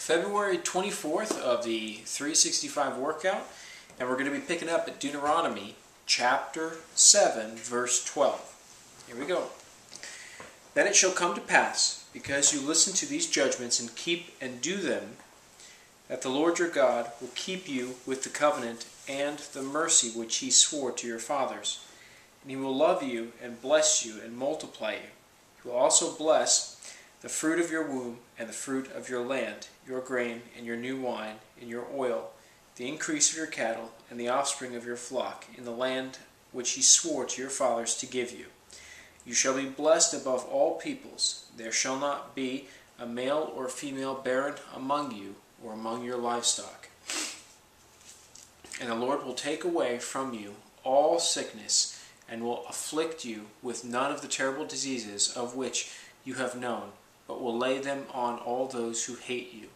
February 24th of the 365 workout, and we're going to be picking up at Deuteronomy chapter 7, verse 12. Here we go. Then it shall come to pass, because you listen to these judgments and keep and do them, that the Lord your God will keep you with the covenant and the mercy which he swore to your fathers. And he will love you and bless you and multiply you. He will also bless the fruit of your womb and the fruit of your land, your grain and your new wine and your oil, the increase of your cattle and the offspring of your flock, in the land which he swore to your fathers to give you. You shall be blessed above all peoples. There shall not be a male or female barren among you or among your livestock. And the Lord will take away from you all sickness, and will afflict you with none of the terrible diseases of which you have known, but will lay them on all those who hate you.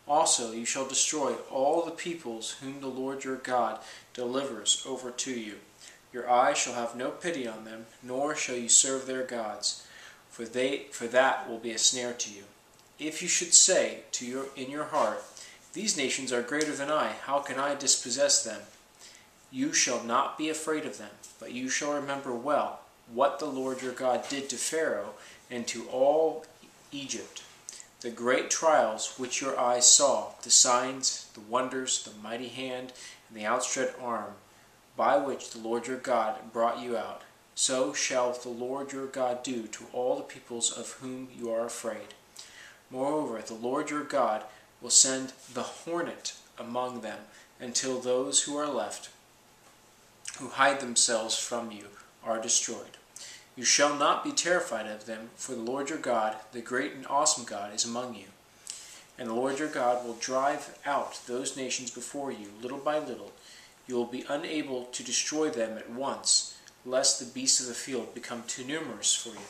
Also you shall destroy all the peoples whom the Lord your God delivers over to you. Your eye shall have no pity on them, nor shall you serve their gods, for that will be a snare to you. If you should say in your heart, these nations are greater than I, how can I dispossess them? You shall not be afraid of them, but you shall remember well what the Lord your God did to Pharaoh and to all Egypt, the great trials which your eyes saw, the signs, the wonders, the mighty hand, and the outstretched arm, by which the Lord your God brought you out. So shall the Lord your God do to all the peoples of whom you are afraid. Moreover, the Lord your God will send the hornet among them, until those who are left, who hide themselves from you, are destroyed. You shall not be terrified of them, for the Lord your God, the great and awesome God, is among you. And the Lord your God will drive out those nations before you, little by little. You will be unable to destroy them at once, lest the beasts of the field become too numerous for you.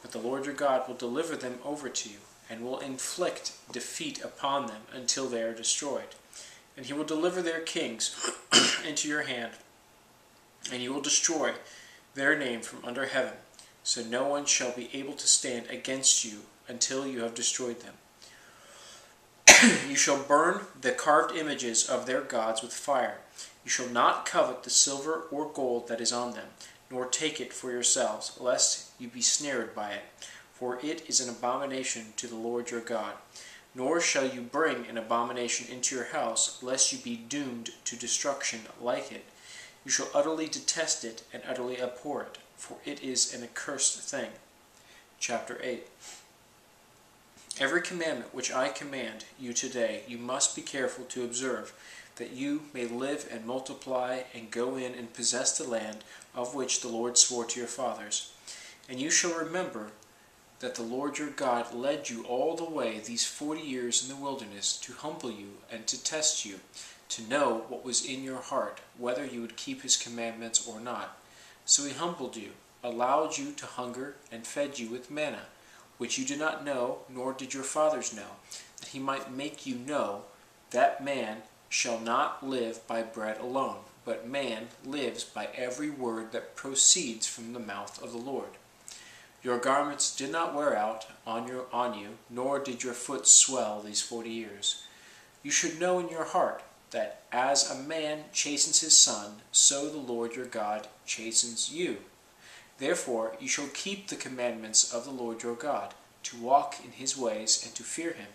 But the Lord your God will deliver them over to you, and will inflict defeat upon them until they are destroyed. And he will deliver their kings into your hand, and you will destroy their name from under heaven, so no one shall be able to stand against you until you have destroyed them. You shall burn the carved images of their gods with fire. You shall not covet the silver or gold that is on them, nor take it for yourselves, lest you be snared by it, for it is an abomination to the Lord your God. Nor shall you bring an abomination into your house, lest you be doomed to destruction like it. You shall utterly detest it and utterly abhor it, for it is an accursed thing. Chapter 8. Every commandment which I command you today you must be careful to observe, that you may live and multiply and go in and possess the land of which the Lord swore to your fathers. And you shall remember that the Lord your God led you all the way these 40 years in the wilderness to humble you and to test you, to know what was in your heart, whether you would keep his commandments or not. So he humbled you, allowed you to hunger, and fed you with manna, which you did not know, nor did your fathers know, that he might make you know that man shall not live by bread alone, but man lives by every word that proceeds from the mouth of the Lord. Your garments did not wear out on you, nor did your foot swell these 40 years. You should know in your heart that as a man chastens his son, so the Lord your God chastens you. Therefore you shall keep the commandments of the Lord your God, to walk in his ways and to fear him.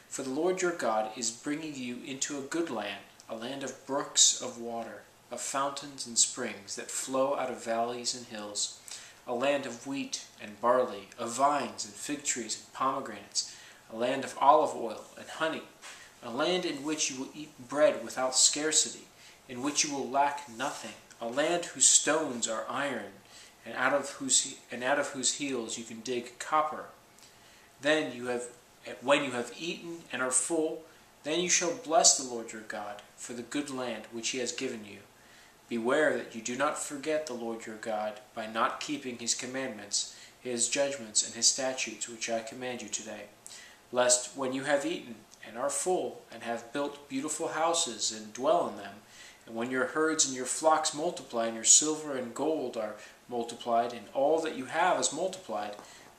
For the Lord your God is bringing you into a good land, a land of brooks of water, of fountains and springs that flow out of valleys and hills, a land of wheat and barley, of vines and fig trees and pomegranates, a land of olive oil and honey, a land in which you will eat bread without scarcity, in which you will lack nothing, a land whose stones are iron, and out of whose heels you can dig copper. When you have eaten and are full, then you shall bless the Lord your God for the good land which he has given you. Beware that you do not forget the Lord your God by not keeping his commandments, his judgments, and his statutes which I command you today, lest when you have eaten and are full, and have built beautiful houses and dwell in them, and when your herds and your flocks multiply, and your silver and gold are multiplied, and all that you have is multiplied,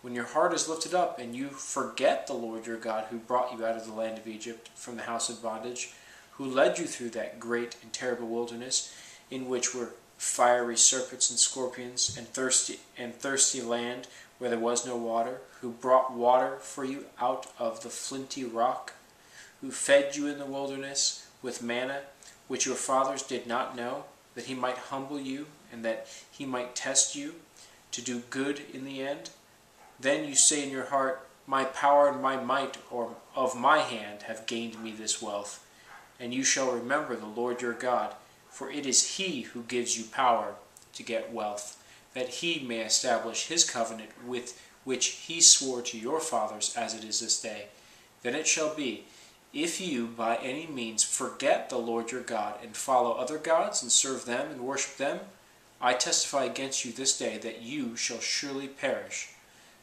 When your heart is lifted up and you forget the Lord your God who brought you out of the land of Egypt from the house of bondage, who led you through that great and terrible wilderness, in which were fiery serpents and scorpions, and thirsty land where there was no water, who brought water for you out of the flinty rock, who fed you in the wilderness with manna, which your fathers did not know, that he might humble you, and that he might test you, to do good in the end. Then you say in your heart, my power and my might or of my hand have gained me this wealth. And you shall remember the Lord your God, for it is he who gives you power to get wealth, that he may establish his covenant with which he swore to your fathers as it is this day. Then it shall be, if you by any means forget the Lord your God, and follow other gods, and serve them, and worship them, I testify against you this day that you shall surely perish.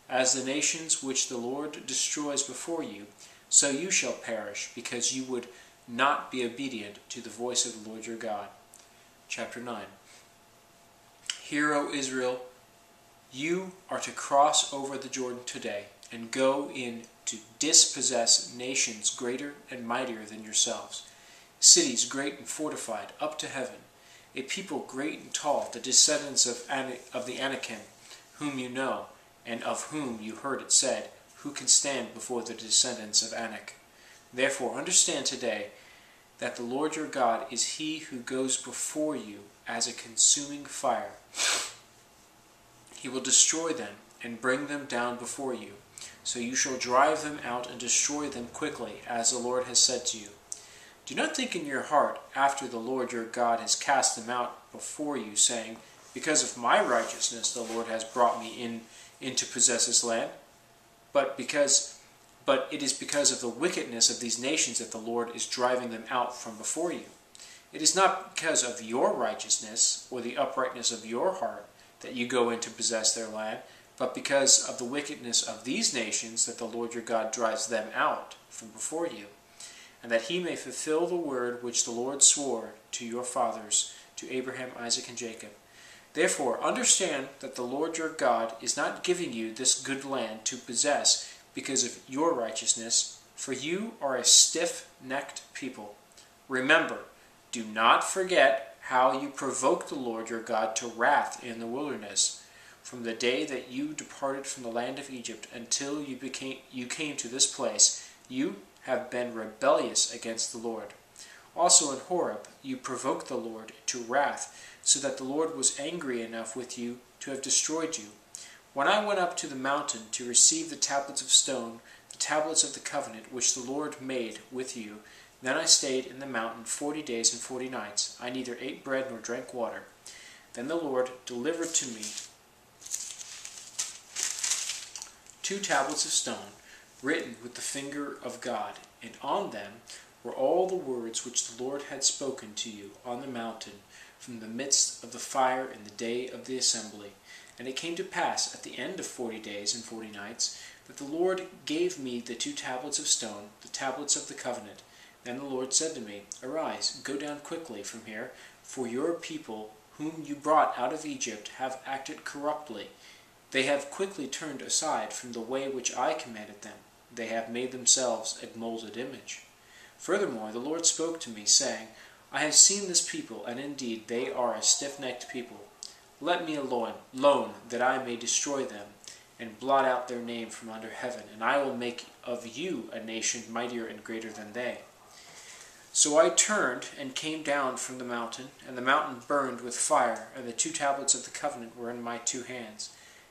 As the nations which the Lord destroys before you, so you shall perish, because you would not be obedient to the voice of the Lord your God. Chapter 9. Hear, O Israel, you are to cross over the Jordan today, and go in to dispossess nations greater and mightier than yourselves, cities great and fortified up to heaven, a people great and tall, the descendants of the Anakim, whom you know, and of whom you heard it said, who can stand before the descendants of Anak? Therefore understand today that the Lord your God is he who goes before you as a consuming fire. He will destroy them and bring them down before you. So you shall drive them out and destroy them quickly, as the Lord has said to you. Do not think in your heart, after the Lord your God has cast them out before you, saying, because of my righteousness the Lord has brought me in to possess this land. But it is because of the wickedness of these nations that the Lord is driving them out from before you. It is not because of your righteousness or the uprightness of your heart that you go in to possess their land, but because of the wickedness of these nations that the Lord your God drives them out from before you, and that he may fulfill the word which the Lord swore to your fathers, to Abraham, Isaac, and Jacob. Therefore understand that the Lord your God is not giving you this good land to possess because of your righteousness, for you are a stiff-necked people. Remember, do not forget how you provoked the Lord your God to wrath in the wilderness, from the day that you departed from the land of Egypt until you came to this place. You have been rebellious against the Lord. Also in Horeb you provoked the Lord to wrath, so that the Lord was angry enough with you to have destroyed you. When I went up to the mountain to receive the tablets of stone, the tablets of the covenant which the Lord made with you, then I stayed in the mountain 40 days and 40 nights. I neither ate bread nor drank water. Then the Lord delivered to me 2 tablets of stone, written with the finger of God, and on them were all the words which the Lord had spoken to you on the mountain from the midst of the fire in the day of the assembly. And it came to pass at the end of 40 days and 40 nights that the Lord gave me the 2 tablets of stone, the tablets of the covenant. Then the Lord said to me, Arise, go down quickly from here, for your people whom you brought out of Egypt have acted corruptly. They have quickly turned aside from the way which I commanded them. They have made themselves a molded image. Furthermore, the Lord spoke to me, saying, I have seen this people, and indeed they are a stiff-necked people. Let me alone, that I may destroy them, and blot out their name from under heaven, and I will make of you a nation mightier and greater than they. So I turned and came down from the mountain, and the mountain burned with fire, and the 2 tablets of the covenant were in my 2 hands.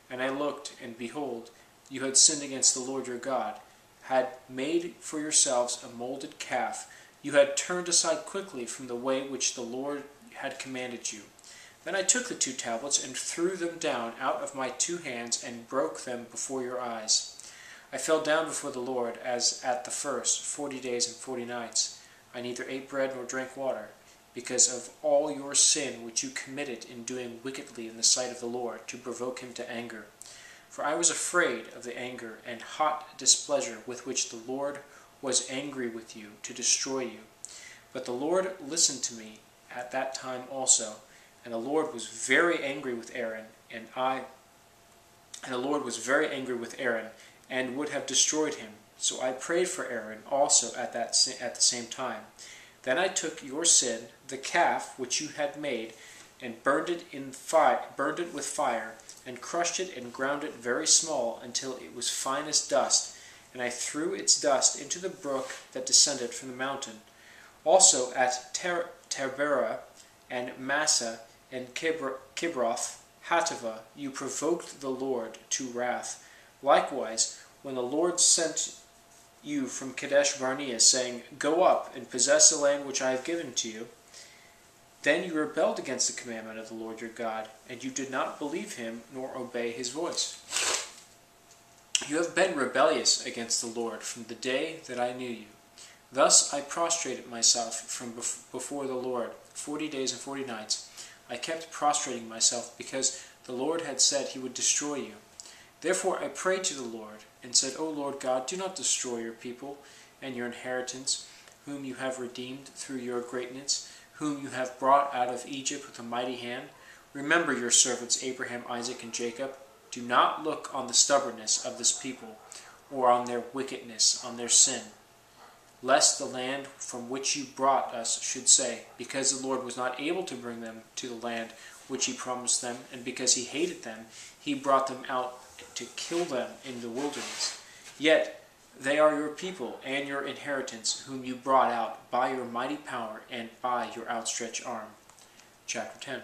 And I looked, and behold, you had sinned against the Lord your God, had made for yourselves a molded calf. You had turned aside quickly from the way which the Lord had commanded you. Then I took the 2 tablets and threw them down out of my 2 hands and broke them before your eyes. I fell down before the Lord as at the first, 40 days and 40 nights. I neither ate bread nor drank water, because of all your sin which you committed in doing wickedly in the sight of the Lord, to provoke him to anger. For I was afraid of the anger and hot displeasure with which the Lord was angry with you, to destroy you. But the Lord listened to me at that time also, and the Lord was very angry with Aaron, and I And the Lord was very angry with Aaron, and would have destroyed him. So I prayed for Aaron also at the same time. Then I took your sin, the calf which you had made, and burned it with fire, and crushed it and ground it very small until it was fine as dust. And I threw its dust into the brook that descended from the mountain. Also at Taberah and Massa and Kibroth Hattaavah you provoked the Lord to wrath. Likewise, when the Lord sent you from Kadesh Barnea, saying, Go up and possess the land which I have given to you, then you rebelled against the commandment of the Lord your God, and you did not believe him nor obey his voice. You have been rebellious against the Lord from the day that I knew you. Thus I prostrated myself from before the Lord 40 days and 40 nights. I kept prostrating myself because the Lord had said he would destroy you. Therefore I prayed to the Lord and said, O Lord God, do not destroy your people and your inheritance, whom you have redeemed through your greatness, whom you have brought out of Egypt with a mighty hand. Remember your servants Abraham, Isaac, and Jacob. Do not look on the stubbornness of this people, or on their wickedness, on their sin, lest the land from which you brought us should say, because the Lord was not able to bring them to the land which he promised them, and because he hated them, he brought them out to kill them in the wilderness. Yet they are your people and your inheritance, whom you brought out by your mighty power and by your outstretched arm. Chapter 10.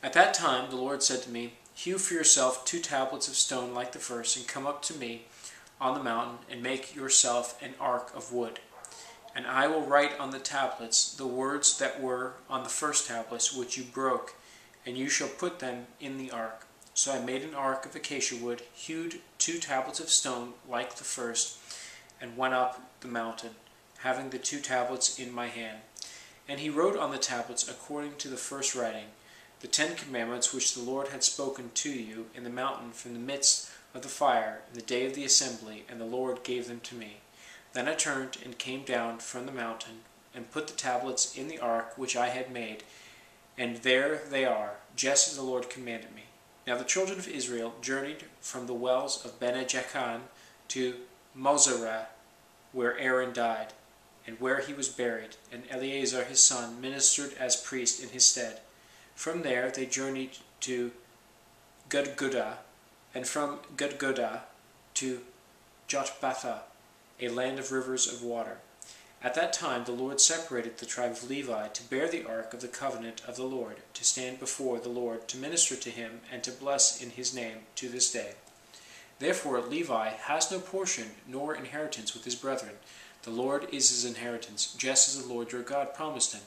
At that time the Lord said to me, Hew for yourself 2 tablets of stone like the first, and come up to me on the mountain, and make yourself an ark of wood. And I will write on the tablets the words that were on the first tablets which you broke, and you shall put them in the ark. So I made an ark of acacia wood, hewed 2 tablets of stone like the first, and went up the mountain, having the 2 tablets in my hand. And he wrote on the tablets according to the first writing, the 10 commandments which the Lord had spoken to you in the mountain from the midst of the fire in the day of the assembly, and the Lord gave them to me. Then I turned and came down from the mountain, and put the tablets in the ark which I had made, and there they are, just as the Lord commanded me. Now the children of Israel journeyed from the wells of Bene-Jaakan to Moserah, where Aaron died, and where he was buried, and Eleazar his son ministered as priest in his stead. From there they journeyed to Gudgodah, and from Gudgodah to Jotbatha, a land of rivers of water. At that time the Lord separated the tribe of Levi to bear the ark of the covenant of the Lord, to stand before the Lord, to minister to him, and to bless in his name to this day. Therefore Levi has no portion nor inheritance with his brethren. The Lord is his inheritance, just as the Lord your God promised him.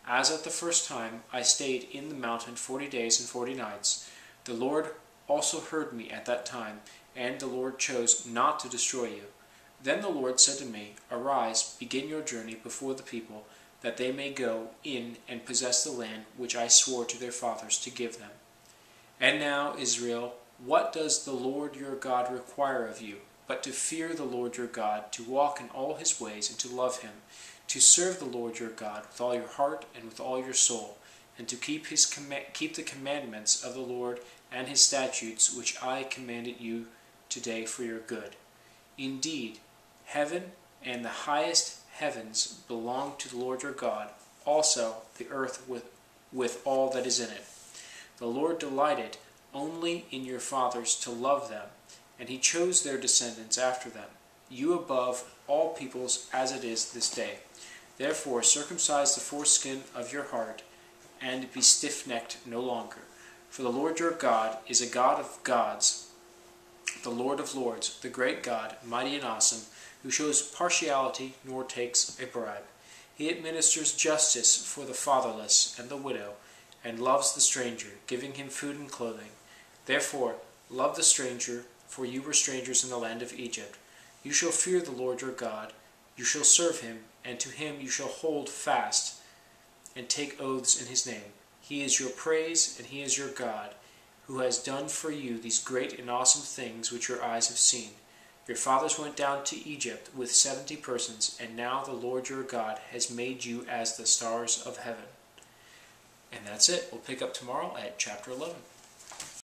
As at the first time I stayed in the mountain 40 days and 40 nights, the Lord also heard me at that time, and the Lord chose not to destroy you. Then the Lord said to me, Arise, begin your journey before the people, that they may go in and possess the land which I swore to their fathers to give them. And now, Israel, what does the Lord your God require of you, but to fear the Lord your God, to walk in all his ways, and to love him, to serve the Lord your God with all your heart and with all your soul, and to keep the commandments of the Lord and his statutes, which I commanded you today for your good. Indeed, heaven and the highest heavens belong to the Lord your God, also the earth with all that is in it. The Lord delighted only in your fathers to love them, and he chose their descendants after them, you above all peoples as it is this day. Therefore circumcise the foreskin of your heart, and be stiff-necked no longer. For the Lord your God is a God of gods, the Lord of lords, the great God, mighty and awesome, who shows partiality nor takes a bribe. He administers justice for the fatherless and the widow, and loves the stranger, giving him food and clothing. Therefore love the stranger, for you were strangers in the land of Egypt. You shall fear the Lord your God, you shall serve him, and to him you shall hold fast, and take oaths in his name. He is your praise, and he is your God, who has done for you these great and awesome things which your eyes have seen. Your fathers went down to Egypt with 70 persons, and now the Lord your God has made you as the stars of heaven. And that's it. We'll pick up tomorrow at chapter 11.